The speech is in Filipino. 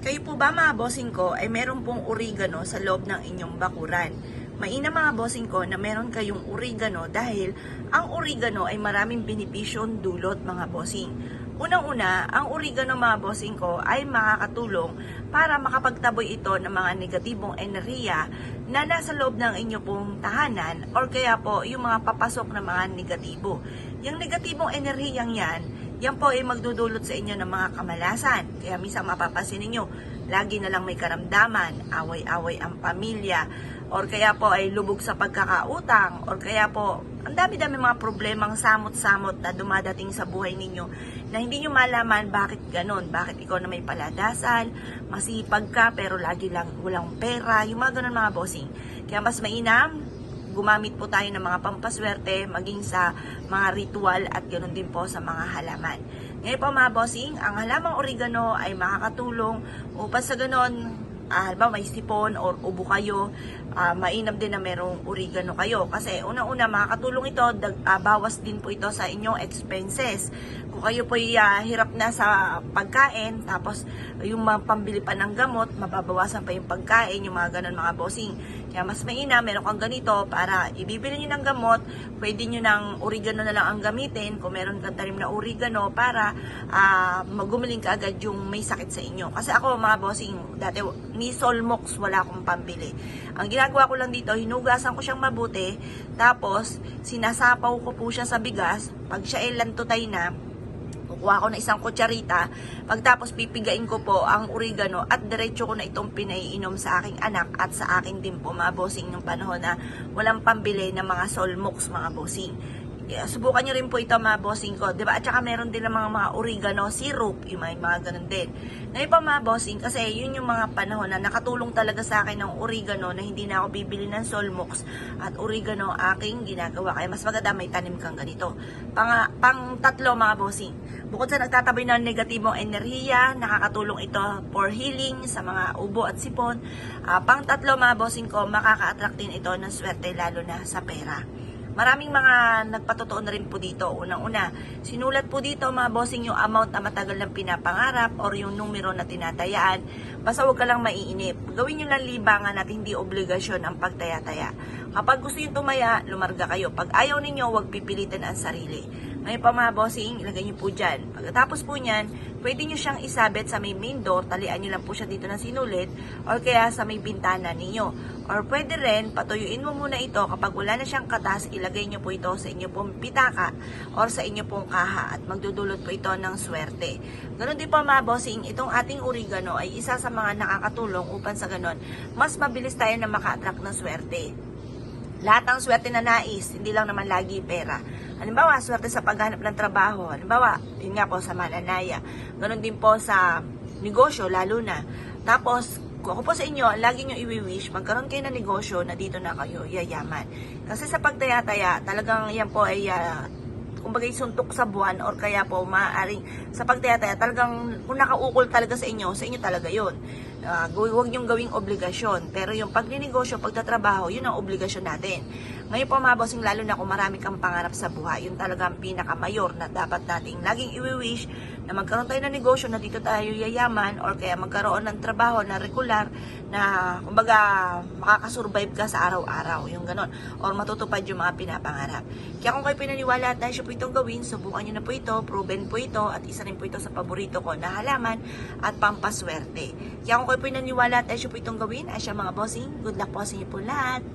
Kayo po ba mga bossing ko ay meron pong oregano sa loob ng inyong bakuran? Mainam mga bossing ko na meron kayong oregano dahil ang oregano ay maraming benepisyong dulot mga bossing. Unang-una, ang oregano mga bossing ko ay makakatulong para makapagtaboy ito ng mga negatibong enerhiya na nasa loob ng inyo pong tahanan or kaya po yung mga papasok na mga negatibo. Yung negatibong enerhiyang yan po ay magdudulot sa inyo ng mga kamalasan. Kaya minsan mapapansin ninyo, lagi na lang may karamdaman, away-away ang pamilya, or kaya po ay lubog sa pagkakautang, or kaya po ang dami-dami mga problemang samot-samot na dumadating sa buhay ninyo na hindi nyo malaman bakit ganon, bakit ikaw na may paladasal, masipag ka pero lagi lang walang pera, yung mga ganon mga bossing. Kaya mas mainam, gumamit po tayo ng mga pampaswerte, maging sa mga ritual at ganoon din po sa mga halaman. Ngayon po mga bossing, ang halamang oregano ay makakatulong upang sa ganoon, halimbawa may sipon or ubo kayo, mainam din na merong oregano kayo. Kasi unang-una makakatulong ito, bawas din po ito sa inyong expenses. Kung kayo po hirap na sa pagkain, tapos yung mga pambili pa ng gamot, mababawasan pa yung pagkain, yung mga ganon mga bossing. Kaya mas mainam, meron kang ganito para ibibili nyo ng gamot, pwede nyo ng oregano na lang ang gamitin kung meron kang tanim na oregano para magumaling ka agad yung may sakit sa inyo. Kasi ako mga bossing, dati ni Solmox wala akong pambili. Ang ginagawa ko lang dito, hinugasan ko siyang mabuti, tapos sinasapaw ko po siya sa bigas, pag siya ay lantutay na, kukuha ko na isang kutsarita, pagtapos pipigain ko po ang oregano at diretso ko na itong pinaiinom sa aking anak at sa akin din po mga bossing ng panahon na walang pambili ng mga Solmox mga bossing. Subukan nyo rin po ito mga bossing ko, diba? At saka meron din ng mga oregano syrup, yung mga ganun din. Ngayon pa mga bossing, kasi yun yung mga panahon na nakatulong talaga sa akin ng oregano na hindi na ako bibili ng Solmox at oregano aking ginagawa. Kaya mas maganda may tanim kang ganito. Pang tatlo mga bossing, bukod sa nagtataboy ng negatibong enerhiya, nakakatulong ito for healing sa mga ubo at sipon. Pang tatlo mga bossing ko, makaka-attract din ito ng swerte lalo na sa pera. Maraming mga nagpatotoo na rin po dito. Unang-una, sinulat po dito mga bossing yung amount na matagal ng pinapangarap or yung numero na tinatayaan. Basta huwag ka lang maiinip. Gawin nyo lang libangan at hindi obligasyon ang pagtaya-taya. Kapag gusto nyo tumaya, lumarga kayo. Pag ayaw ninyo, huwag pipilitin ang sarili. Ngayon pa mga bossing, ilagay nyo po dyan. Pagkatapos po nyan, pwede nyo siyang isabit sa may main door, talian nyo lang po siya dito ng sinulit, or kaya sa may bintana ninyo. Or pwede rin, patuyuin mo muna ito, kapag wala na siyang katas, ilagay nyo po ito sa inyo pong pitaka, or sa inyo pong kaha, at magdudulot po ito ng swerte. Ganon din po mga bossing, itong ating oregano ay isa sa mga nakakatulong upang sa ganon, mas mabilis tayo na maka-attract ng swerte. Lahat ng swerte na nais, hindi lang naman lagi pera. Halimbawa, swerte sa paghanap ng trabaho. Halimbawa, yun nga po sa mananaya. Ganon din po sa negosyo, lalo na. Tapos, kung ako po sa inyo, lagi nyo i-wish, magkaroon kayo ng negosyo na dito na kayo yayaman. Kasi sa pagtaya-taya, talagang yan po ay kumbaga suntok sa buwan or kaya po maaaring sa pagtaya-taya, talagang kung nakaukol talaga sa inyo talaga yun. Huwag niyong gawing obligasyon. Pero yung pagninegosyo, pagtatrabaho, yun ang obligasyon natin. Ngayon po mga bossing, lalo na kung marami kang pangarap sa buhay, yun talaga ang pinakamayor na dapat nating laging i-wish na magkaroon tayo ng negosyo na dito tayo yayaman or kaya magkaroon ng trabaho na regular na kumbaga makakasurvive ka sa araw-araw, yung ganon. Or matutupad yung mga pinapangarap. Kaya kung kayo pinaniwala at dahil siya po itong gawin, subukan nyo na po ito, proven po ito, at isa rin po ito sa paborito ko na halaman at pampaswerte. Kaya kung kayo pinaniwala at dahil siya po itong gawin, ay siya mga bossing, good luck po sa inyo po lahat.